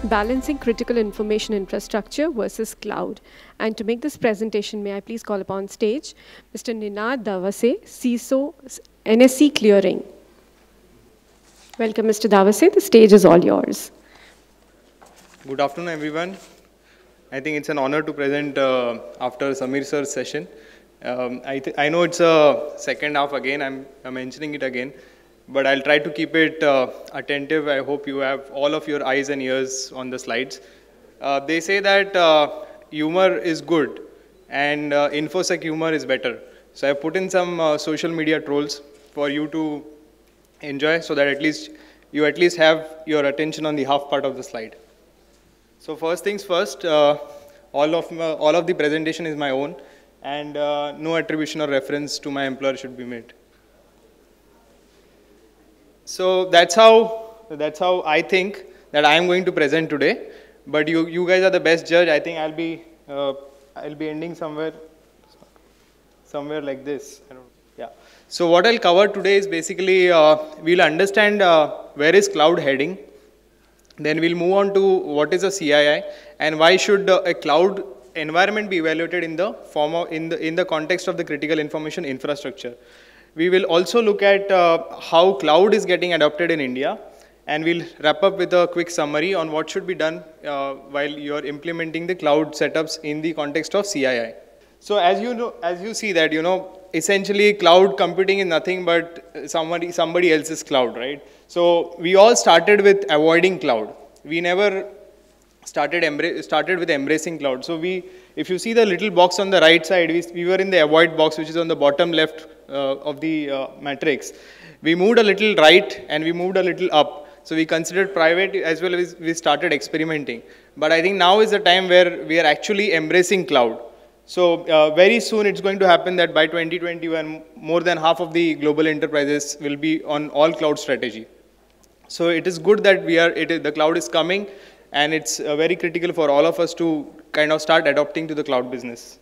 Balancing critical information infrastructure versus cloud. And to make this presentation, may I please call upon stage Mr. Dhavase, CISO, NSC Clearing. Welcome, Mr. Dhavase. The stage is all yours. Good afternoon, everyone. I think it's an honor to present after Samir sir's session. I know it's a second half again. I'm mentioning it again. But I'll try to keep it attentive. I hope you have all of your eyes and ears on the slides. They say that humor is good and infosec humor is better. So I put in some social media trolls for you to enjoy so that at least you have your attention on the half part of the slide. So first things first, all of the presentation is my own and no attribution or reference to my employer should be made. So that's how I think that I am going to present today. But you guys are the best judge. I think I'll be ending somewhere like this. Yeah. So what I'll cover today is basically we'll understand where is cloud heading. Then we'll move on to what is a CII and why should a cloud environment be evaluated in the form of in the context of the critical information infrastructure. We will also look at how cloud is getting adopted in India, and we'll wrap up with a quick summary on what should be done while you're implementing the cloud setups in the context of CII. So as you see that, essentially cloud computing is nothing but somebody else's cloud, right? So we all started with avoiding cloud. We never started with embracing cloud. So if you see the little box on the right side, we were in the avoid box, which is on the bottom left of the matrix. We moved a little right and we moved a little up. So we considered private as well as we started experimenting. But I think now is the time where we are actually embracing cloud. So very soon it's going to happen that by 2021, more than half of the global enterprises will be on all cloud strategy. So it is good that the cloud is coming, and it's very critical for all of us to kind of start adopting to the cloud business.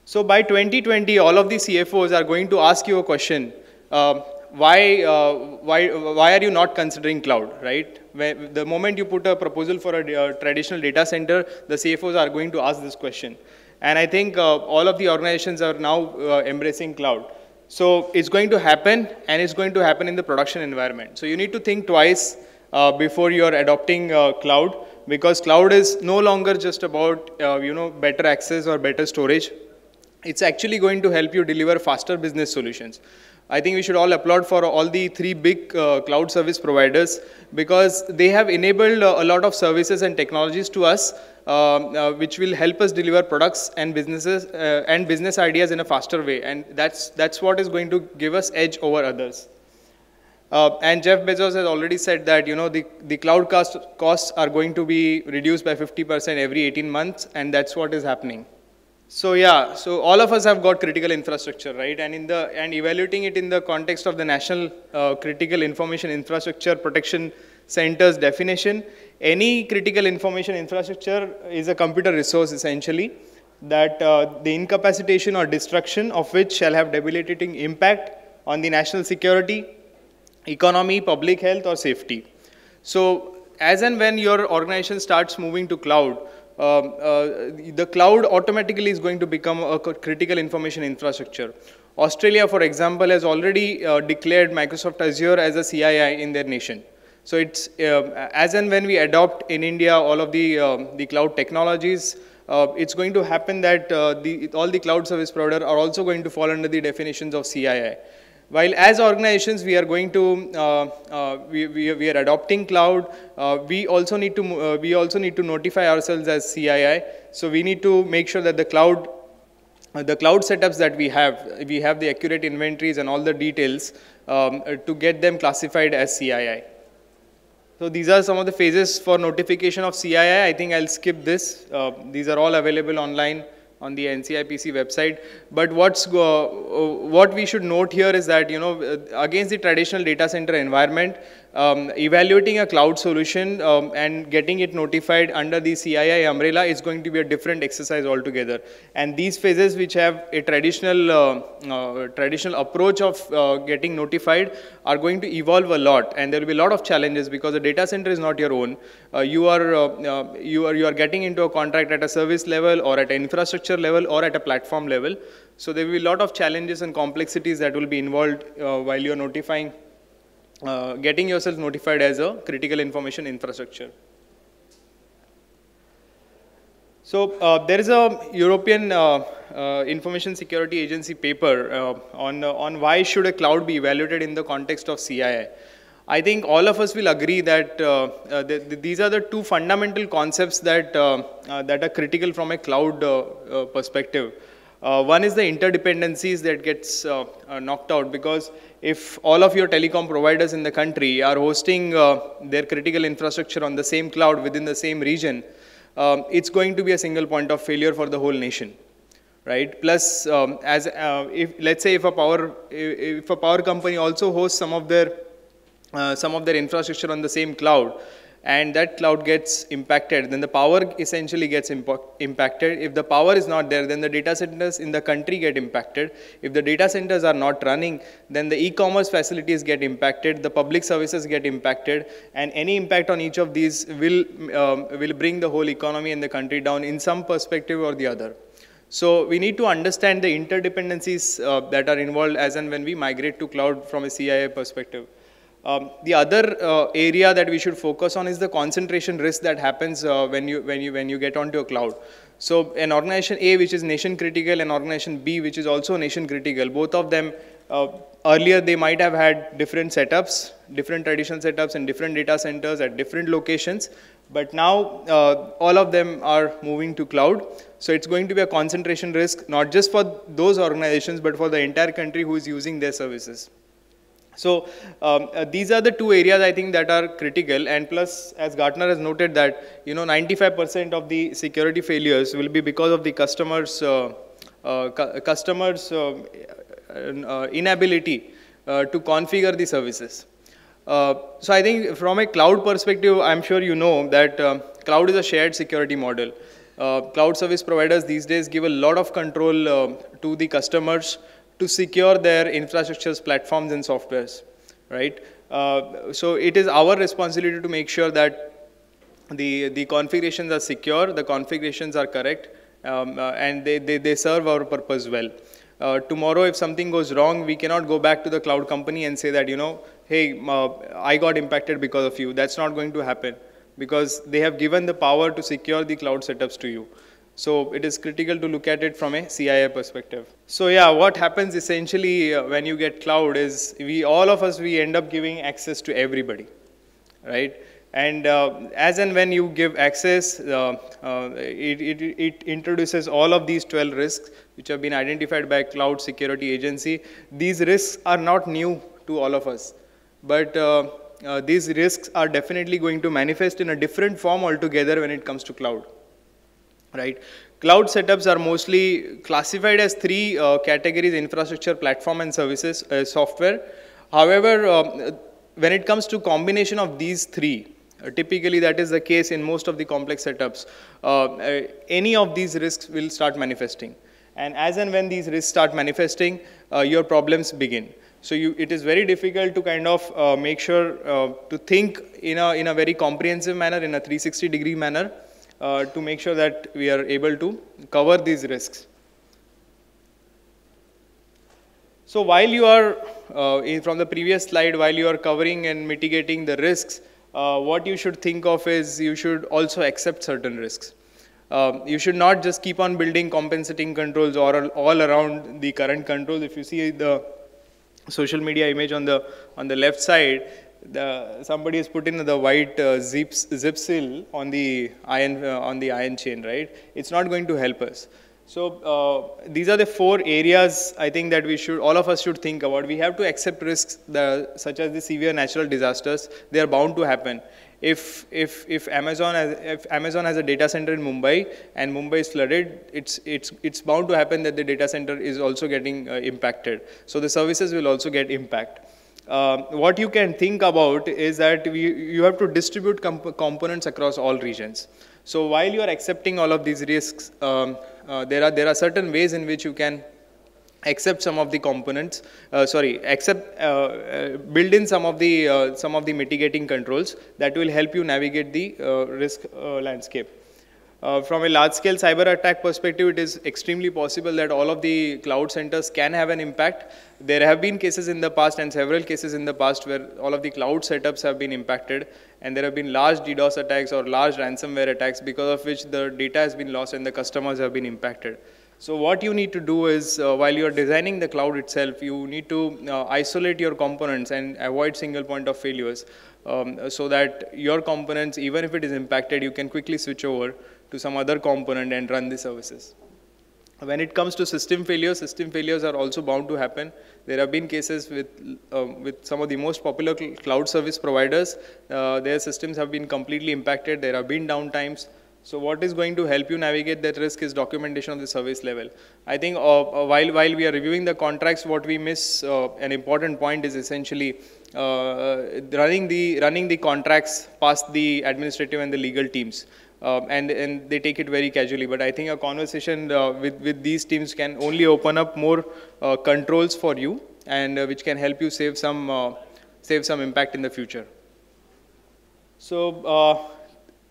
So by 2020, all of the CFOs are going to ask you a question: why are you not considering cloud? Right? The moment you put a proposal for a traditional data center, the CFOs are going to ask this question, and I think all of the organizations are now embracing cloud. So it's going to happen, and it's going to happen in the production environment. So you need to think twice before you are adopting cloud, because cloud is no longer just about better access or better storage. It's actually going to help you deliver faster business solutions. I think we should all applaud for all the three big cloud service providers, because they have enabled a lot of services and technologies to us which will help us deliver products and businesses and business ideas in a faster way, and that's what is going to give us edge over others. And Jeff Bezos has already said that the cloud costs are going to be reduced by 50% every 18 months, and that's what is happening. So yeah, so all of us have got critical infrastructure, right? And evaluating it in the context of the National Critical Information Infrastructure Protection Center's definition, any critical information infrastructure is a computer resource essentially, that the incapacitation or destruction of which shall have debilitating impact on the national security, economy, public health or safety. So as and when your organization starts moving to cloud, the cloud automatically is going to become a critical information infrastructure. Australia, for example, has already declared Microsoft Azure as a CII in their nation. So it's as and when we adopt in India all of the cloud technologies, it's going to happen that all the cloud service providers are also going to fall under the definitions of CII. While as organizations we are going to we are adopting cloud, we also need to notify ourselves as CII. So we need to make sure that the cloud setups that we have the accurate inventories and all the details to get them classified as CII. So these are some of the phases for notification of CII. I think I'll skip this. These are all available online on the NCIPC website. But what we should note here is that against the traditional data center environment, evaluating a cloud solution and getting it notified under the CII umbrella is going to be a different exercise altogether. And these phases, which have a traditional approach of getting notified, are going to evolve a lot, and there will be a lot of challenges because the data center is not your own. You are getting into a contract at a service level, or at an infrastructure level, or at a platform level. So there will be a lot of challenges and complexities that will be involved while you are notifying, getting yourself notified as a critical information infrastructure. So there is a European Information Security Agency paper on why should a cloud be evaluated in the context of CII. I think all of us will agree that these are the two fundamental concepts that are critical from a cloud perspective. One is the interdependencies that gets knocked out, because if all of your telecom providers in the country are hosting their critical infrastructure on the same cloud within the same region, it's going to be a single point of failure for the whole nation, right? Plus, let's say if a power company also hosts some of their infrastructure on the same cloud, and that cloud gets impacted, then the power essentially gets impacted. If the power is not there, then the data centers in the country get impacted. If the data centers are not running, then the e-commerce facilities get impacted, the public services get impacted, and any impact on each of these will bring the whole economy in the country down in some perspective or the other. So we need to understand the interdependencies that are involved as and when we migrate to cloud from a CII perspective. The other area that we should focus on is the concentration risk that happens when you get onto a cloud. So an organization A, which is nation critical, and organization B, which is also nation critical, both of them earlier they might have had different setups, different traditional setups and different data centers at different locations, but now all of them are moving to cloud. So it's going to be a concentration risk, not just for those organizations, but for the entire country who is using their services. So these are the two areas I think that are critical, and plus, as Gartner has noted that 95% of the security failures will be because of the customers' inability to configure the services. So I think from a cloud perspective, I'm sure you know that cloud is a shared security model. Cloud service providers these days give a lot of control to the customers to secure their infrastructures, platforms, and softwares, right? So it is our responsibility to make sure that the configurations are secure, the configurations are correct, and they serve our purpose well. Tomorrow, if something goes wrong, we cannot go back to the cloud company and say that, hey, I got impacted because of you. That's not going to happen, because they have given the power to secure the cloud setups to you. So it is critical to look at it from a CII perspective. So yeah, what happens essentially when you get cloud is all of us end up giving access to everybody, right? And as and when you give access, it introduces all of these 12 risks which have been identified by Cloud Security Agency. These risks are not new to all of us, but these risks are definitely going to manifest in a different form altogether when it comes to cloud. Right. Cloud setups are mostly classified as three categories: infrastructure, platform, and services, software. However, when it comes to combination of these three, typically that is the case in most of the complex setups, any of these risks will start manifesting. And as and when these risks start manifesting, your problems begin. So it is very difficult to kind of make sure to think in a very comprehensive manner, in a 360-degree manner, to make sure that we are able to cover these risks. So while you are, from the previous slide, while you are covering and mitigating the risks, what you should think of is you should also accept certain risks. You should not just keep on building compensating controls all around the current controls. If you see the social media image on the left side, somebody has put in the white zip seal on the ion chain, right? It's not going to help us. So these are the 4 areas I think that all of us should think about. We have to accept risks such as the severe natural disasters. They are bound to happen. If Amazon has a data center in Mumbai and Mumbai is flooded, it's bound to happen that the data center is also getting impacted. So the services will also get impact. what you can think about is that you have to distribute components across all regions. So while you are accepting all of these risks, there are certain ways in which you can accept some of the components, build in some of the mitigating controls that will help you navigate the risk landscape. From a large-scale cyber attack perspective, it is extremely possible that all of the cloud centers can have an impact. There have been cases in the past and several cases in the past where all of the cloud setups have been impacted, and there have been large DDoS attacks or large ransomware attacks because of which the data has been lost and the customers have been impacted. So what you need to do is, while you are designing the cloud itself, you need to isolate your components and avoid single point of failures, so that your components, even if it is impacted, you can quickly switch over to some other component and run the services. When it comes to system failures are also bound to happen. There have been cases with some of the most popular cloud service providers. Their systems have been completely impacted. There have been downtimes. So what is going to help you navigate that risk is documentation of the service level. I think while we are reviewing the contracts, what we miss, an important point is essentially running the contracts past the administrative and the legal teams. And they take it very casually. But I think a conversation with these teams can only open up more controls for you, and which can help you save some impact in the future. So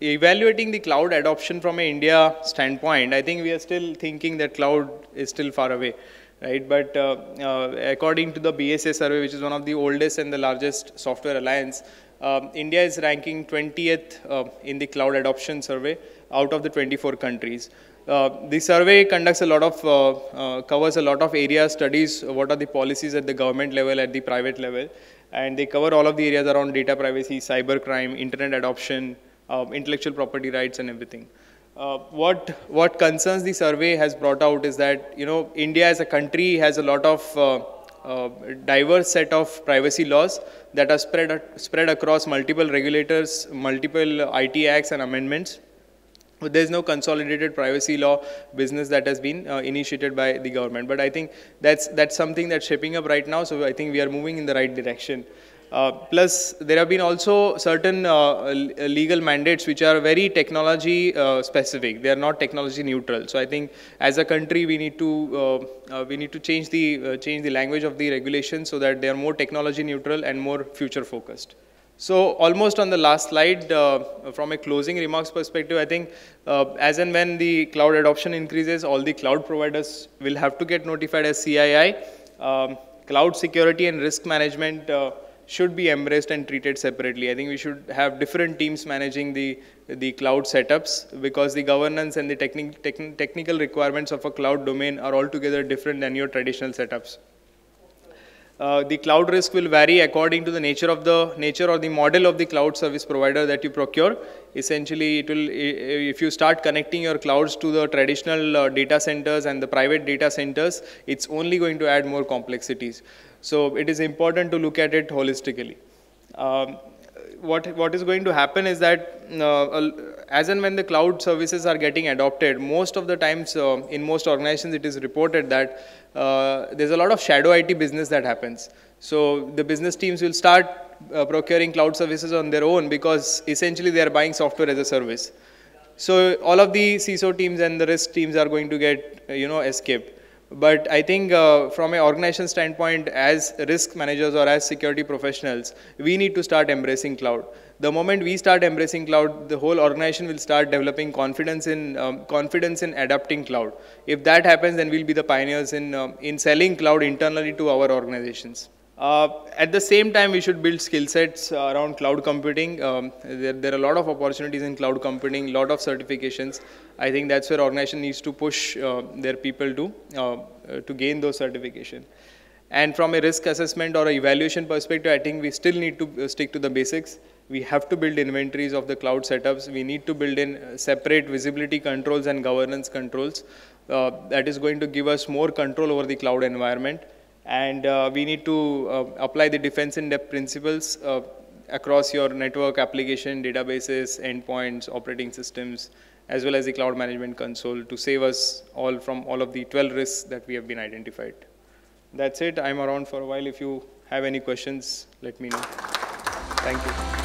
evaluating the cloud adoption from an India standpoint, I think we are still thinking that cloud is still far away, right? But according to the BSA survey, which is one of the oldest and the largest software alliance, India is ranking 20th in the cloud adoption survey out of the 24 countries. The survey conducts a lot of, covers a lot of areas, studies what are the policies at the government level, at the private level, and they cover all of the areas around data privacy, cyber crime, internet adoption, intellectual property rights, and everything. What concerns the survey has brought out is that, India as a country has a lot of diverse set of privacy laws that are spread across multiple regulators, multiple IT acts and amendments. But there is no consolidated privacy law business that has been initiated by the government. But I think that's something that's shaping up right now. So I think we are moving in the right direction. Plus, there have been also certain legal mandates which are very technology specific. They are not technology neutral. So I think as a country we need to change the language of the regulations so that they are more technology neutral and more future focused. So almost on the last slide, from a closing remarks perspective, I think as and when the cloud adoption increases, all the cloud providers will have to get notified as CII. Cloud security and risk management should be embraced and treated separately. I think we should have different teams managing the cloud setups, because the governance and the technical requirements of a cloud domain are altogether different than your traditional setups. The cloud risk will vary according to the nature or the model of the cloud service provider that you procure. Essentially, if you start connecting your clouds to the traditional data centers and the private data centers, it's only going to add more complexities. So it is important to look at it holistically. What is going to happen is that as and when the cloud services are getting adopted, most of the times in most organizations it is reported that there's a lot of shadow IT business that happens. So the business teams will start procuring cloud services on their own, because essentially they are buying software as a service. So all of the CISO teams and the risk teams are going to get escape. But I think from an organization standpoint, as risk managers or as security professionals, we need to start embracing cloud. The moment we start embracing cloud, the whole organization will start developing confidence in adapting cloud. If that happens, then we'll be the pioneers in selling cloud internally to our organizations. At the same time, we should build skill sets around cloud computing. There are a lot of opportunities in cloud computing, a lot of certifications. I think that's where organization needs to push their people to gain those certifications. And from a risk assessment or evaluation perspective, I think we still need to stick to the basics. We have to build inventories of the cloud setups. We need to build in separate visibility controls and governance controls. That is going to give us more control over the cloud environment. And we need to apply the defense in depth principles across your network, application, databases, endpoints, operating systems, as well as the cloud management console, to save us all from all of the 12 risks that we have been identified. That's it. I'm around for a while if you have have any questions, let me know. Thank you.